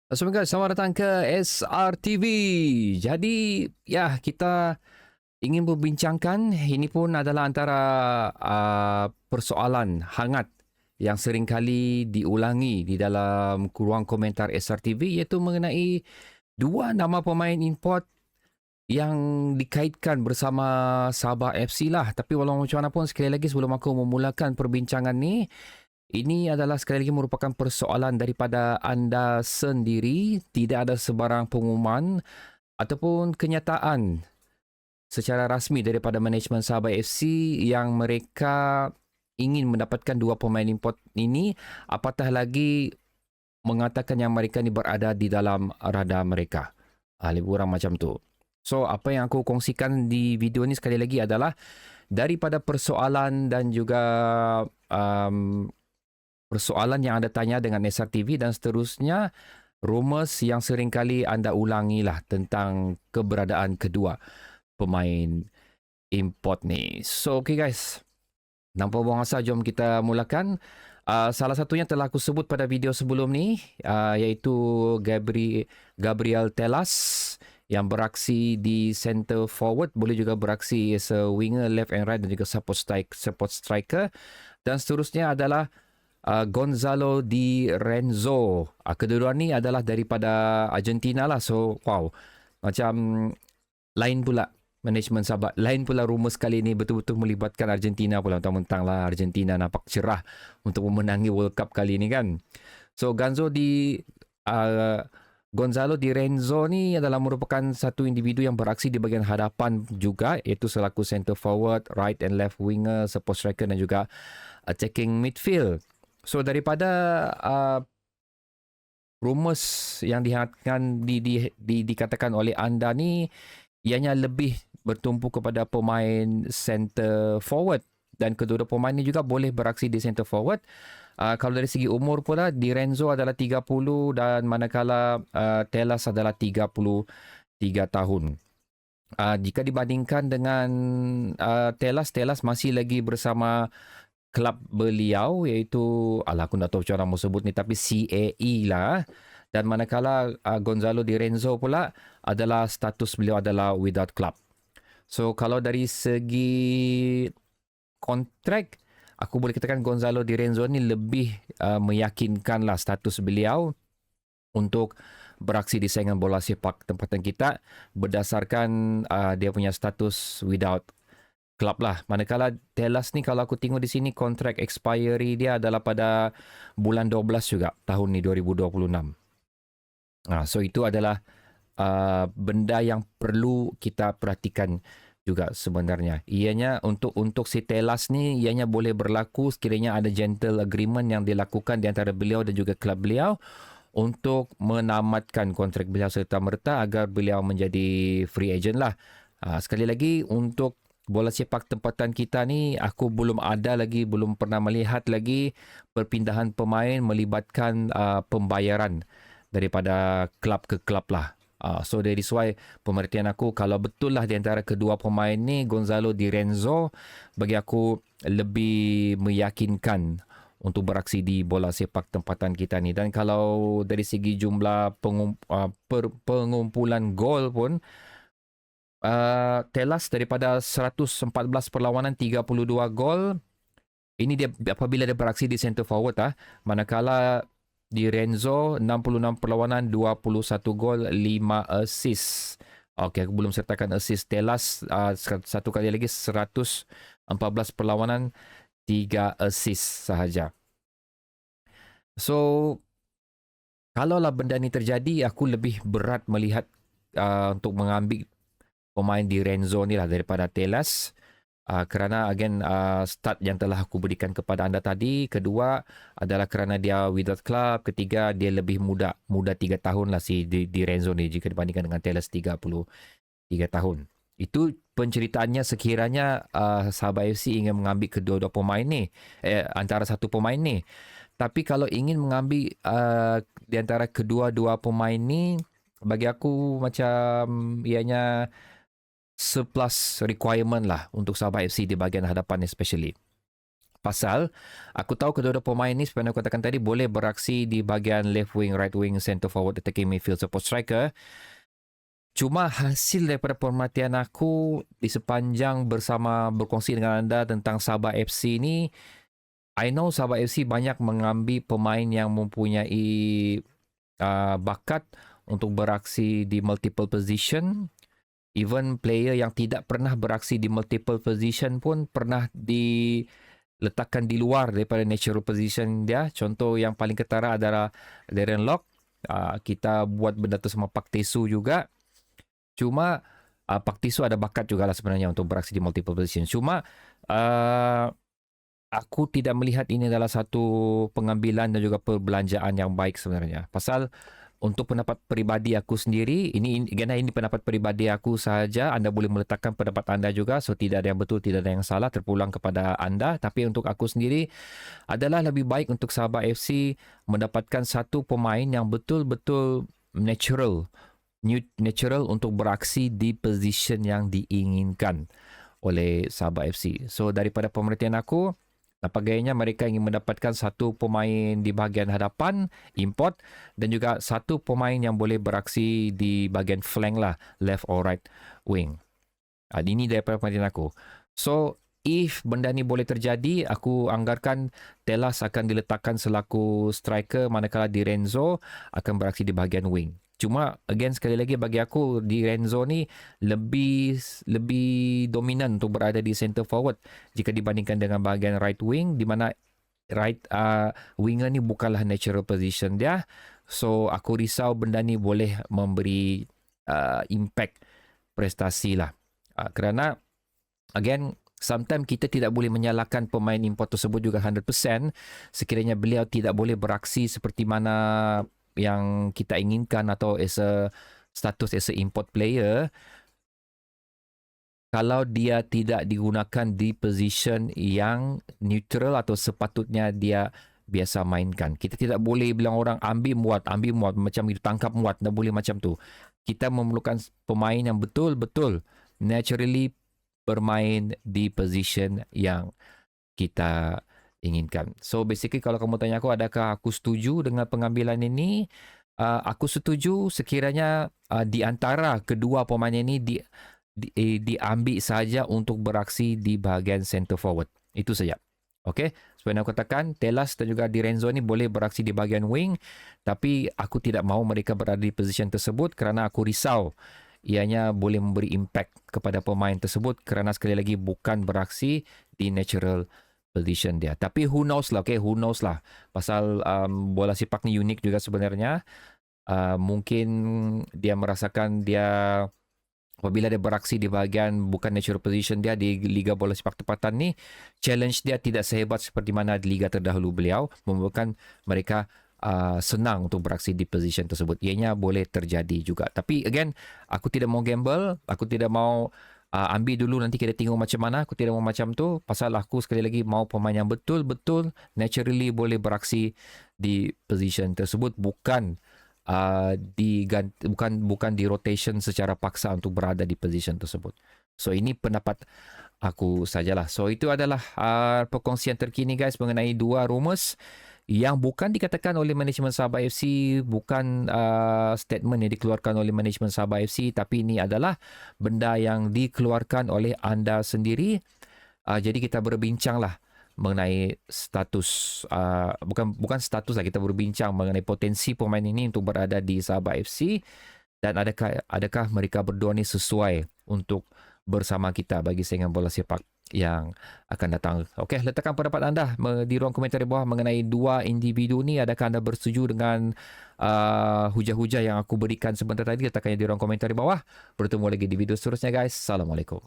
Assalamualaikum guys, selamat datang ke SRTV. Jadi, ya kita ingin membincangkan, ini pun adalah antara persoalan hangat yang seringkali diulangi di dalam ruang komentar SRTV, iaitu mengenai dua nama pemain import yang dikaitkan bersama Sabah FC lah. Tapi walau macam mana pun, sekali lagi sebelum aku memulakan perbincangan ni, ini adalah sekali lagi merupakan persoalan daripada anda sendiri. Tidak ada sebarang pengumuman ataupun kenyataan secara rasmi daripada manajemen Sabah FC yang mereka ingin mendapatkan dua pemain import ini, apatah lagi mengatakan yang mereka ni berada di dalam radar mereka. Lebih kurang macam tu. So, apa yang aku kongsikan di video ni sekali lagi adalah daripada persoalan dan juga persoalan yang anda tanya dengan SRTV dan seterusnya, rumours yang sering kali anda ulangi lah tentang keberadaan kedua pemain import ni. So, okay guys, tanpa buang asa, jom kita mulakan. Salah satunya telah aku sebut pada video sebelum ni, iaitu Gabriel Telas yang beraksi di center forward, boleh juga beraksi as a winger left and right dan juga support striker. Dan seterusnya adalah Gonzalo Di Renzo. Kedua-dua ni adalah daripada Argentina lah. So, wow. Macam lain pula manajemen Sabah. Lain pula rumours kali ni betul-betul melibatkan Argentina pula. Mentang-mentang lah Argentina nampak cerah untuk memenangi World Cup kali ni kan. So, Gonzalo Di Renzo ni adalah merupakan satu individu yang beraksi di bahagian hadapan juga, iaitu selaku center forward, right and left winger, support striker dan juga attacking midfield. So daripada rumours yang dikatakan oleh anda ni, ianya lebih bertumpu kepada pemain center forward, dan kedua-dua pemain ni juga boleh beraksi di center forward. Kalau dari segi umur pula, Di Renzo adalah 30 dan manakala Telas adalah 33 tahun. Jika dibandingkan dengan Telas masih lagi bersama klub beliau, iaitu aku tak tahu macam mana mau sebut ni, tapi CAE lah. Dan manakala Gonzalo Di Renzo pula adalah status beliau adalah without club. So kalau dari segi kontrak, aku boleh katakan Gonzalo Di Renzo ni lebih meyakinkan lah status beliau untuk beraksi di saingan bola sepak tempatan kita berdasarkan dia punya status without club lah. Manakala Telas ni, kalau aku tengok di sini, kontrak expiry dia adalah pada bulan 12 juga, tahun ni 2026. So itu adalah benda yang perlu kita perhatikan juga sebenarnya. Ianya untuk si Telas ni, ianya boleh berlaku sekiranya ada gentle agreement yang dilakukan di antara beliau dan juga klub beliau untuk menamatkan kontrak beliau serta-merta agar beliau menjadi free agent lah. Sekali lagi, untuk bola sepak tempatan kita ni, aku belum pernah melihat lagi perpindahan pemain melibatkan pembayaran daripada klub ke klub lah. So dari why pemerhatian aku, kalau betul lah di antara kedua pemain ni, Gonzalo Di Renzo bagi aku lebih meyakinkan untuk beraksi di bola sepak tempatan kita ni. Dan kalau dari segi jumlah pengumpulan gol pun, Telas daripada 114 perlawanan 32 gol. Ini dia apabila dia beraksi di center forward manakala Di Renzo 66 perlawanan 21 gol 5 assist. Okey, aku belum sertakan assist Telas, satu kali lagi 114 perlawanan 3 assist sahaja. So kalaulah benda ni terjadi, aku lebih berat melihat untuk mengambil pemain Di Renzo ni lah daripada Telas, kerana again start yang telah aku berikan kepada anda tadi. Kedua adalah kerana dia without club. Ketiga, dia lebih muda 3 tahun lah si Di Renzo ni jika dibandingkan dengan Telas 33 tahun. Itu penceritaannya sekiranya Sabah FC ingin mengambil kedua-dua pemain ni, antara satu pemain ni. Tapi kalau ingin mengambil di antara kedua-dua pemain ni, bagi aku macam ianya surplus requirement lah untuk Sabah FC di bahagian hadapan especially. Pasal aku tahu kedua-dua pemain ni seperti aku katakan tadi boleh beraksi di bahagian left wing, right wing, centre forward, attacking midfield, support striker. Cuma hasil daripada pemerhatian aku di sepanjang bersama berkongsi dengan anda tentang Sabah FC ni, I know Sabah FC banyak mengambil pemain yang mempunyai bakat untuk beraksi di multiple position. Even player yang tidak pernah beraksi di multiple position pun pernah diletakkan di luar daripada natural position dia. Contoh yang paling ketara adalah Darren Lock. Kita buat benda tu sama Pak Tesu juga. Cuma Pak Tesu ada bakat juga lah sebenarnya untuk beraksi di multiple position. Cuma aku tidak melihat ini adalah satu pengambilan dan juga perbelanjaan yang baik sebenarnya. Pasal untuk pendapat peribadi aku sendiri, ini pendapat peribadi aku sahaja. Anda boleh meletakkan pendapat anda juga. So tidak ada yang betul, tidak ada yang salah, terpulang kepada anda. Tapi untuk aku sendiri adalah lebih baik untuk Sabah FC mendapatkan satu pemain yang betul-betul natural untuk beraksi di position yang diinginkan oleh Sabah FC. So daripada pengertian aku, nampaknya mereka ingin mendapatkan satu pemain di bahagian hadapan, import, dan juga satu pemain yang boleh beraksi di bahagian flank lah, left or right wing. Ini daripada pengertian aku. So, if benda ni boleh terjadi, aku anggarkan Telas akan diletakkan selaku striker, manakala Di Renzo akan beraksi di bahagian wing. Cuma again sekali lagi bagi aku Di Renzo ni lebih dominan untuk berada di center forward jika dibandingkan dengan bahagian right wing, di mana right winger ni bukanlah natural position dia. So aku risau benda ni boleh memberi impact prestasi lah. Kerana again sometimes kita tidak boleh menyalahkan pemain import tersebut juga 100% sekiranya beliau tidak boleh beraksi seperti mana yang kita inginkan atau status as a import player kalau dia tidak digunakan di position yang neutral atau sepatutnya dia biasa mainkan. Kita tidak boleh bilang orang ambil muat macam itu, tangkap muat, tak boleh macam tu. Kita memerlukan pemain yang betul-betul naturally bermain di position yang kita inginkan. So basically kalau kamu tanya aku adakah aku setuju dengan pengambilan ini, aku setuju sekiranya di antara kedua pemain ini diambil saja untuk beraksi di bahagian center forward. Itu saja. Okay, seperti aku katakan, Telas dan juga Di Renzo ni boleh beraksi di bahagian wing, tapi aku tidak mahu mereka berada di position tersebut kerana aku risau ianya boleh memberi impact kepada pemain tersebut kerana sekali lagi bukan beraksi di natural position dia. Tapi who knows lah, okay, who knows lah. Pasal bola sepak ni unik juga sebenarnya. Mungkin dia merasakan dia apabila dia beraksi di bahagian bukan natural position dia di Liga Bola Sepak Tempatan ni, challenge dia tidak sehebat seperti mana di Liga terdahulu beliau, membuatkan mereka senang untuk beraksi di position tersebut. Ianya boleh terjadi juga. Tapi again, aku tidak mau gamble, aku tidak mau ambil dulu nanti kita tengok macam mana. Aku tidak mau macam tu. Pasal aku sekali lagi mau pemain yang betul-betul naturally boleh beraksi di position tersebut, bukan bukan di rotation secara paksa untuk berada di position tersebut. So ini pendapat aku sajalah. So itu adalah perkongsian terkini guys mengenai dua rumours yang bukan dikatakan oleh manajemen Sabah FC, bukan statement yang dikeluarkan oleh manajemen Sabah FC, tapi ini adalah benda yang dikeluarkan oleh anda sendiri. Jadi kita berbincanglah mengenai status, bukan status lah, kita berbincang mengenai potensi pemain ini untuk berada di Sabah FC dan adakah mereka berdua ni sesuai untuk bersama kita bagi saingan bola sepak yang akan datang. Okey, letakkan pendapat anda di ruang komentar di bawah mengenai dua individu ni. Adakah anda bersetuju dengan hujah-hujah yang aku berikan sebentar tadi? Letakkannya di ruang komentar di bawah. Bertemu lagi di video seterusnya guys. Assalamualaikum.